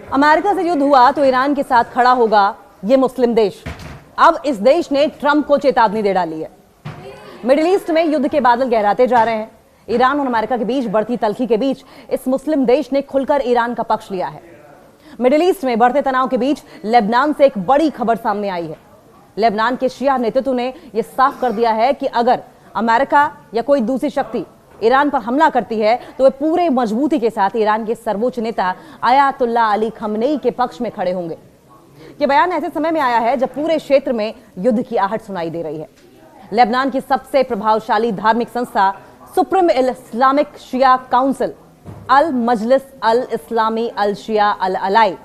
America से युद्ध हुआ तो ईरान के साथ खड़ा होगा ये मुस्लिम देश। अब इस देश ने ट्रंप को चेतावनी दे डाली है। मिडिल ईस्ट में युद्ध के बादल गहराते जा रहे हैं। ईरान और अमेरिका के बीच बढ़ती तल्खी के बीच इस मुस्लिम देश ने खुलकर ईरान का पक्ष लिया है। मिडिल ईस्ट में बढ़ते तनाव के बीच लेबनान से एक बड़ी खबर सामने आई है। लेबनान के शिया नेतृत्व ने यह साफ कर दिया है कि अगर अमेरिका या कोई दूसरी शक्ति ईरान पर हमला करती है तो वे पूरे मजबूती के साथ ईरान के सर्वोच्च नेता आयतुल्लाह अली खमेनी के पक्ष में खड़े होंगे। यह बयान ऐसे समय में आया है जब पूरे क्षेत्र में युद्ध की आहट सुनाई दे रही है। लेबनान की सबसे प्रभावशाली धार्मिक संस्था सुप्रीम इस्लामिक शिया काउंसिल अल मजलिस अल इस्लामी अल शिया अल अलाई,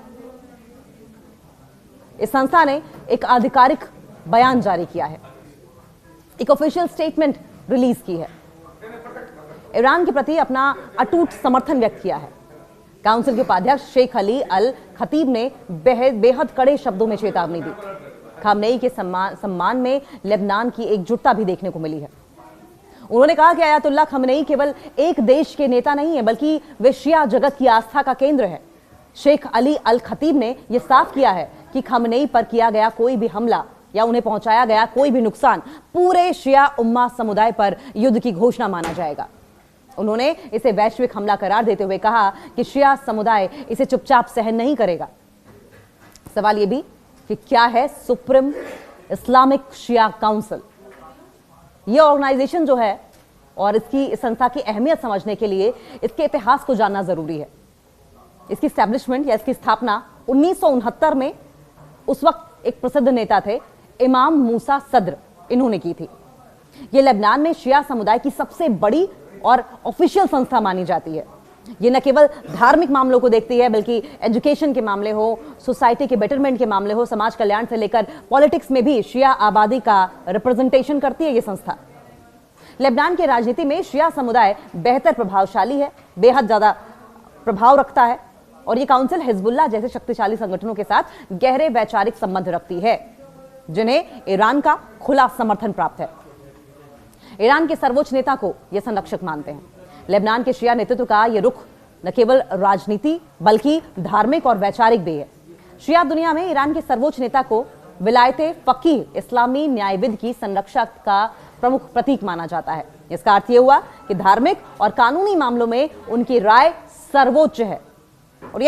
इस संस्था ने एक आधिकारिक बयान जारी किया है, एक ऑफिशियल स्टेटमेंट रिलीज की है। ईरान के प्रति अपना अटूट समर्थन व्यक्त किया है। काउंसिल के उपाध्यक्ष शेख अली अल खतीब ने बेहद कड़े शब्दों में चेतावनी दी। खामनेई के सम्मान में लेबनान की एकजुटता भी देखने को मिली है। उन्होंने कहा कि आयतुल्लाह खमेनी केवल एक देश के नेता नहीं है, बल्कि वे शिया जगत की आस्था का केंद्र है। शेख अली अल खतीब ने यह साफ किया है कि खमेनी पर किया गया कोई भी हमला या उन्हें पहुंचाया गया कोई भी नुकसान पूरे शिया उम्मा समुदाय पर युद्ध की घोषणा माना जाएगा। उन्होंने इसे वैश्विक हमला करार देते हुए कहा कि शिया समुदाय इसे चुपचाप सहन नहीं करेगा। सवाल यह भी कि क्या है सुप्रीम इस्लामिक शिया काउंसिल। यह ऑर्गेनाइजेशन जो है और इसकी संस्था की अहमियत समझने के लिए इसके इतिहास को जानना जरूरी है। इसकी एस्टैब्लिशमेंट या इसकी स्थापना 1969 में उस वक्त एक प्रसिद्ध नेता थे इमाम मूसा सद्र, इन्होंने की थी। यह लेबनान में शिया समुदाय की सबसे बड़ी और ऑफिशियल संस्था मानी जाती है। ये न केवल धार्मिक मामलों को देखती है, बल्कि एजुकेशन के मामले हो, सोसाइटी के बेटरमेंट के मामले हो, समाज कल्याण से लेकर पॉलिटिक्स में भी शिया आबादी का रिप्रेजेंटेशन करती है ये संस्था। लेबनान की राजनीति में शिया समुदाय बेहतर प्रभावशाली है, बेहद ज्यादा प्रभाव रखता है और ये काउंसिल हिजबुल्लाह जैसे शक्तिशाली संगठनों के साथ गहरे वैचारिक संबंध रखती है, जिन्हें ईरान का खुला समर्थन प्राप्त है। ईरान के सर्वोच्च नेता को यह संरक्षक मानते हैं। लेबनान के शिया नेतृत्व का यह रुख न केवल राजनीति बल्कि धार्मिक और वैचारिक भी है। शिया दुनिया में ईरान के सर्वोच्च नेता को विलायते फकीह इस्लामी न्यायविद की संरक्षक का प्रमुख प्रतीक माना जाता है। इसका अर्थ यह हुआ कि धार्मिक और कानूनी मामलों में उनकी राय सर्वोच्च है और